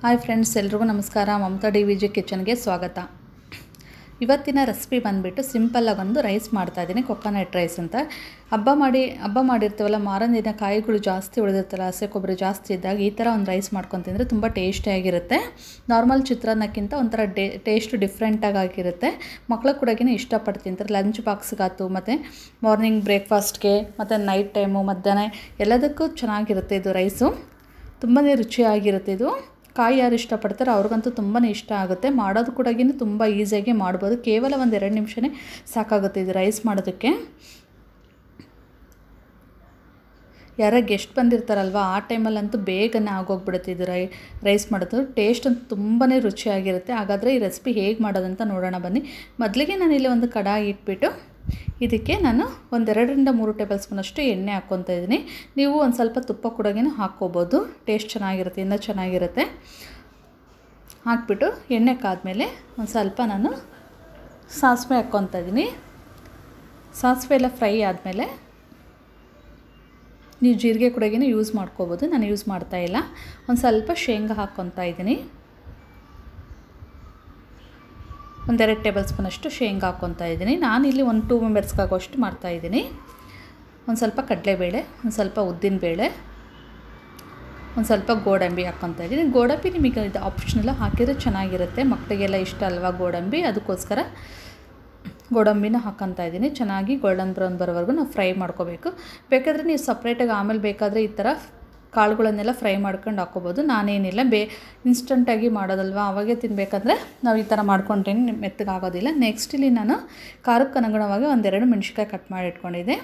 Hi friends, ಎಲ್ರಿಗೂ ನಮಸ್ಕಾರ. Mamata DVG ಕಿಚನ್ಗೆ ಸ್ವಾಗತ. ಇವತ್ತಿನ ರೆಸಿಪಿ ಬಂದುಬಿಟ್ಟು ಸಿಂಪಲ್ಲಾಗಿ ಒಂದು ರೈಸ್ ಮಾಡ್ತಾಯಿದ್ದೀನಿ, ಕೊಕೊನಟ್ ರೈಸ್ ಅಂತ. ಹಬ್ಬ ಮಾಡಿರ್ತೀವಲ್ಲ, ಮಾರನೇ ದಿನ ಕಾಯಿಗಳು ಜಾಸ್ತಿ ಉಳಿದಿರ್ತಲ್ಲ, ಹಸಿ ಕೊಬ್ಬರಿ ಜಾಸ್ತಿ ಇದ್ದಾಗ ಈ ಥರ ಒಂದು ರೈಸ್ ಮಾಡ್ಕೊಂಡು ತಿಂದರೆ ತುಂಬ ಟೇಸ್ಟಿಯಾಗಿರುತ್ತೆ. ನಾರ್ಮಲ್ ಚಿತ್ರಾನ್ನಕ್ಕಿಂತ ಒಂಥರ ಟೇಸ್ಟ್ ಡಿಫ್ರೆಂಟಾಗಿರುತ್ತೆ. ಮಕ್ಕಳು ಕೂಡ ಇಷ್ಟಪಟ್ಟು ತಿಂತಾರೆ. ಲಂಚ್ ಬಾಕ್ಸ್ಗಾಯ್ತು, ಮತ್ತು ಮಾರ್ನಿಂಗ್ ಬ್ರೇಕ್ಫಾಸ್ಟ್ಗೆ, ಮತ್ತು ನೈಟ್ ಟೈಮು, ಮಧ್ಯಾಹ್ನ ಎಲ್ಲದಕ್ಕೂ ಚೆನ್ನಾಗಿರುತ್ತೆ ಇದು ರೈಸು. ತುಂಬಾ ರುಚಿಯಾಗಿರುತ್ತೆ ಇದು. ಕಾಯಿ ಯಾರು ಇಷ್ಟಪಡ್ತಾರೆ ಅವ್ರಿಗಂತೂ ತುಂಬಾ ಇಷ್ಟ ಆಗುತ್ತೆ. ಮಾಡೋದು ಕೂಡ ತುಂಬ ಈಸಿಯಾಗಿ ಮಾಡ್ಬೋದು. ಕೇವಲ ಒಂದು 2 ನಿಮಿಷನೇ ಸಾಕಾಗುತ್ತೆ ಇದು ರೈಸ್ ಮಾಡೋದಕ್ಕೆ. ಯಾರೋ ಗೆಸ್ಟ್ ಬಂದಿರ್ತಾರಲ್ವ, ಆ ಟೈಮಲ್ಲಂತೂ ಬೇಗನೆ ಆಗೋಗ್ಬಿಡುತ್ತೆ ಇದು ರೈಸ್ ಮಾಡೋದು. ಟೇಸ್ಟ್ ಅಂತೂ ತುಂಬಾ ರುಚಿಯಾಗಿರುತ್ತೆ. ಹಾಗಾದರೆ ಈ ರೆಸಿಪಿ ಹೇಗೆ ಮಾಡೋದಂತ ನೋಡೋಣ ಬನ್ನಿ. ಮೊದಲಿಗೆ ನಾನಿಲ್ಲಿ ಒಂದು ಕಡಾಯಿ ಇಟ್ಬಿಟ್ಟು ಇದಕ್ಕೆ ನಾನು ಒಂದು 2ರಿಂದ 3 ಟೇಬಲ್ ಸ್ಪೂನಷ್ಟು ಎಣ್ಣೆ ಹಾಕ್ಕೊತಾ ಇದ್ದೀನಿ. ನೀವು ಒಂದು ಸ್ವಲ್ಪ ತುಪ್ಪ ಕೂಡ ಹಾಕ್ಕೋಬೋದು, ಟೇಸ್ಟ್ ಚೆನ್ನಾಗಿರುತ್ತೆ, ಇನ್ನೂ ಚೆನ್ನಾಗಿರುತ್ತೆ. ಹಾಕ್ಬಿಟ್ಟು ಎಣ್ಣೆ ಕಾದ್ಮೇಲೆ ಒಂದು ಸ್ವಲ್ಪ ನಾನು ಸಾಸಿವೆ ಹಾಕ್ಕೊತಾ ಇದ್ದೀನಿ. ಸಾಸಿವೆ ಎಲ್ಲ ಫ್ರೈ ಆದಮೇಲೆ ನೀವು ಜೀರಿಗೆ ಕೂಡ ಯೂಸ್ ಮಾಡ್ಕೋಬೋದು, ನಾನು ಯೂಸ್ ಮಾಡ್ತಾಯಿಲ್ಲ. ಒಂದು ಸ್ವಲ್ಪ ಶೇಂಗಾ ಹಾಕ್ಕೊತಾ ಇದ್ದೀನಿ. ಒಂದು 2 ಟೇಬಲ್ ಸ್ಪೂನಷ್ಟು ಶೇಂಗಾ ಹಾಕ್ಕೊತಾ ಇದ್ದೀನಿ. ನಾನಿಲ್ಲಿ ಒಂದು 2 ಮೆಂಬರ್ಸ್ಗಾಗೋಷ್ಟು ಮಾಡ್ತಾಯಿದ್ದೀನಿ. ಒಂದು ಸ್ವಲ್ಪ ಕಡಲೆಬೇಳೆ, ಒಂದು ಸ್ವಲ್ಪ ಉದ್ದಿನಬೇಳೆ, ಒಂದು ಸ್ವಲ್ಪ ಗೋಡಂಬಿ ಹಾಕ್ಕೊತಾ ಇದ್ದೀನಿ. ಗೋಡಂಬಿ ನಿಮಗೆ ಇದು ಆಪ್ಷನಲ್ಲ, ಹಾಕಿದರೆ ಚೆನ್ನಾಗಿರುತ್ತೆ. ಮಕ್ಕಳಿಗೆಲ್ಲ ಇಷ್ಟ ಅಲ್ವಾ ಗೋಡಂಬಿ, ಅದಕ್ಕೋಸ್ಕರ ಗೋಡಂಬಿನ ಹಾಕ್ಕೊತಾ ಇದ್ದೀನಿ. ಚೆನ್ನಾಗಿ ಗೋಲ್ಡನ್ ಬ್ರೌನ್ ಬರೋವರೆಗೂ ನಾವು ಫ್ರೈ ಮಾಡ್ಕೋಬೇಕು. ಬೇಕಾದರೆ ನೀವು ಸಪ್ರೇಟಾಗಿ ಆಮೇಲೆ ಬೇಕಾದರೆ ಈ ಥರ ಕಾಳುಗಳನ್ನೆಲ್ಲ ಫ್ರೈ ಮಾಡ್ಕೊಂಡು ಹಾಕ್ಕೋಬೋದು. ನಾನೇನಿಲ್ಲ, ಇನ್ಸ್ಟಂಟಾಗಿ ಮಾಡೋದಲ್ವ, ಅವಾಗೇ ತಿನ್ನಬೇಕಂದ್ರೆ ನಾವು ಈ ಥರ ಮಾಡ್ಕೊಂಡೇನು ಮೆತ್ತಗಾಗೋದಿಲ್ಲ. ನೆಕ್ಸ್ಟ್ ಇಲ್ಲಿ ನಾನು ಖಾರಕ್ಕೆ ಅನುಗುಣವಾಗಿ 1-2 ಮೆಣಸಿನ್ಕಾಯಿ ಕಟ್ ಮಾಡಿ ಇಟ್ಕೊಂಡಿದ್ದೆ.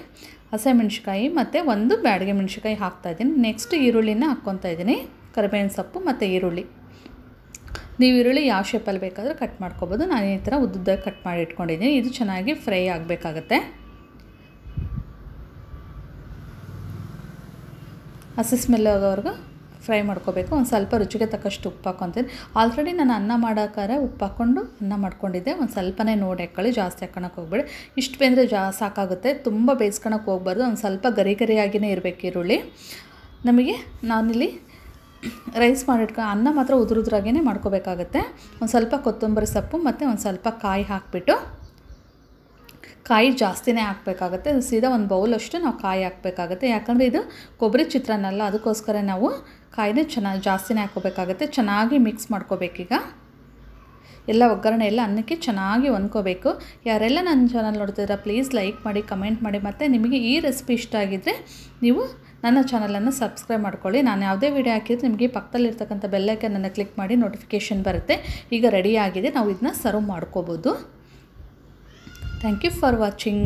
ಹಸಿ ಮೆಣಸಿನ್ಕಾಯಿ ಮತ್ತು 1 ಬ್ಯಾಡಗೆ ಮೆಣಸಿನ್ಕಾಯಿ ಹಾಕ್ತಾಯಿದ್ದೀನಿ. ನೆಕ್ಸ್ಟ್ ಈರುಳ್ಳಿನ ಹಾಕ್ಕೊತಾ ಇದ್ದೀನಿ, ಕರಿಬೇವಿನ ಸೊಪ್ಪು ಮತ್ತು ಈರುಳ್ಳಿ. ನೀವು ಈರುಳ್ಳಿ ಯಾವ ಶೇಪಲ್ಲಿ ಬೇಕಾದರೂ ಕಟ್ ಮಾಡ್ಕೋಬೋದು. ನಾನು ಈ ಥರ ಉದ್ದುದ್ದಾಗಿ ಕಟ್ ಮಾಡಿ ಇಟ್ಕೊಂಡಿದ್ದೀನಿ. ಇದು ಚೆನ್ನಾಗಿ ಫ್ರೈ ಆಗಬೇಕಾಗತ್ತೆ. ಹಸಿ ಸ್ಮೆಲ್ ಆಗೋವರೆಗೂ ಫ್ರೈ ಮಾಡ್ಕೋಬೇಕು. ಒಂದು ಸ್ವಲ್ಪ ರುಚಿಗೆ ತಕ್ಕಷ್ಟು ಉಪ್ಪು ಹಾಕ್ಕೊತೀನಿ. ಆಲ್ರೆಡಿ ನಾನು ಅನ್ನ ಮಾಡೋಕ್ಕಾರೆ ಉಪ್ಪು ಹಾಕ್ಕೊಂಡು ಅನ್ನ ಮಾಡ್ಕೊಂಡಿದ್ದೆ. ಒಂದು ಸ್ವಲ್ಪನೇ ನೋಡಿ ಹಾಕ್ಕೊಳ್ಳಿ, ಜಾಸ್ತಿ ಹಾಕ್ಕೊಳಕ್ಕೆ ಹೋಗ್ಬೇಡಿ. ಇಷ್ಟು ಬೇಂದರೆ ಸಾಕಾಗುತ್ತೆ, ತುಂಬ ಬೇಯಿಸ್ಕೊಳಕ್ಕೆ ಹೋಗ್ಬಾರ್ದು. ಒಂದು ಸ್ವಲ್ಪ ಗರಿಯಾಗಿಯೇ ಇರಬೇಕು ಈರುಳ್ಳಿ. ನಮಗೆ ನಾನಿಲ್ಲಿ ರೈಸ್ ಅನ್ನ ಮಾತ್ರ ಉದುರಾಗೇ ಮಾಡ್ಕೋಬೇಕಾಗತ್ತೆ. ಒಂದು ಸ್ವಲ್ಪ ಕೊತ್ತಂಬರಿ ಸೊಪ್ಪು ಮತ್ತು ಒಂದು ಸ್ವಲ್ಪ ಕಾಯಿ ಹಾಕಿಬಿಟ್ಟು, ಕಾಯಿ ಜಾಸ್ತಿನೇ ಹಾಕಬೇಕಾಗತ್ತೆ. ಸೀದಾ ಒಂದು ಬೌಲಷ್ಟು ನಾವು ಕಾಯಿ ಹಾಕಬೇಕಾಗತ್ತೆ. ಯಾಕಂದರೆ ಇದು ಕೊಬ್ಬರಿ ಚಿತ್ರಾನ್ನ ಅಲ್ಲ, ಅದಕ್ಕೋಸ್ಕರ ನಾವು ಕಾಯಿನೇ ಜಾಸ್ತಿನೇ ಹಾಕ್ಕೋಬೇಕಾಗತ್ತೆ. ಚೆನ್ನಾಗಿ ಮಿಕ್ಸ್ ಮಾಡ್ಕೋಬೇಕೀಗ. ಎಲ್ಲ ಒಗ್ಗರಣೆ ಎಲ್ಲ ಅನ್ನಕ್ಕೆ ಚೆನ್ನಾಗಿ ಹೊಂದ್ಕೋಬೇಕು. ಯಾರೆಲ್ಲ ನನ್ನ ಚಾನಲ್ ನೋಡ್ತಿದ್ದೀರಾ ಪ್ಲೀಸ್ ಲೈಕ್ ಮಾಡಿ, ಕಮೆಂಟ್ ಮಾಡಿ, ಮತ್ತು ನಿಮಗೆ ಈ ರೆಸಿಪಿ ಇಷ್ಟ ಆಗಿದ್ದರೆ ನೀವು ನನ್ನ ಚಾನಲನ್ನು ಸಬ್ಸ್ಕ್ರೈಬ್ ಮಾಡ್ಕೊಳ್ಳಿ. ನಾನು ಯಾವುದೇ ವಿಡಿಯೋ ಹಾಕಿದ್ರೆ ನಿಮಗೆ ಪಕ್ಕದಲ್ಲಿರ್ತಕ್ಕಂಥ ಬೆಲ್ಲೈಕನನ್ನು ಕ್ಲಿಕ್ ಮಾಡಿ ನೋಟಿಫಿಕೇಷನ್ ಬರುತ್ತೆ. ಈಗ ರೆಡಿ ಆಗಿದೆ, ನಾವು ಇದನ್ನ ಸರ್ವ್ ಮಾಡ್ಕೋಬೋದು. Thank you for watching.